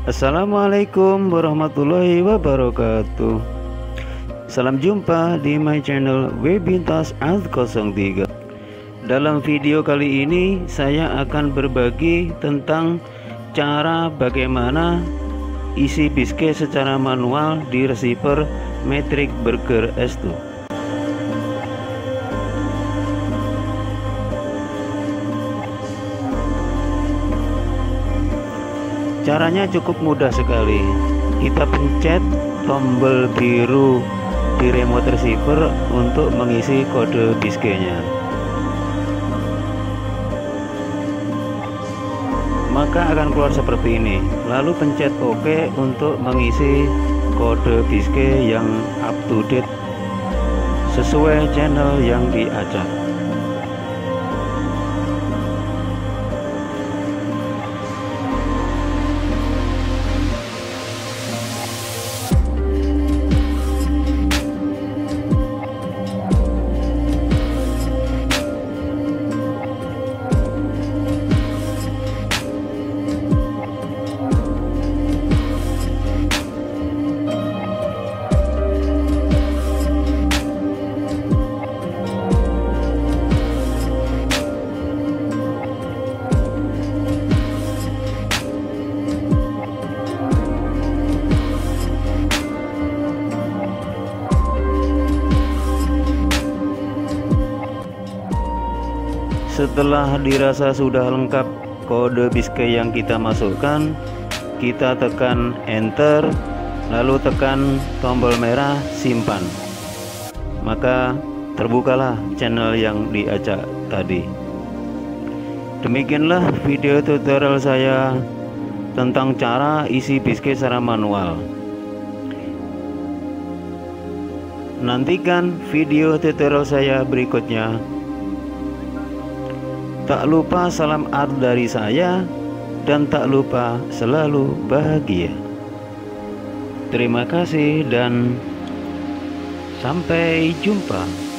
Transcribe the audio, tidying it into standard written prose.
Assalamualaikum warahmatullahi wabarakatuh. Salam jumpa di my channel Webintas Alt 03. Dalam video kali ini saya akan berbagi tentang cara bagaimana isi biskit secara manual di receiver Matrix Burger S2. Caranya cukup mudah sekali. Kita pencet tombol biru di remote receiver untuk mengisi kode bisketnya. Maka akan keluar seperti ini. Lalu pencet OK untuk mengisi kode bisket yang up to date sesuai channel yang diacak. Setelah dirasa sudah lengkap kode bisket yang kita masukkan, kita tekan enter, lalu tekan tombol merah simpan. Maka terbukalah channel yang diacak tadi. Demikianlah video tutorial saya tentang cara isi bisket secara manual. Nantikan video tutorial saya berikutnya. Tak lupa salam art dari saya, dan tak lupa selalu bahagia. Terima kasih dan sampai jumpa.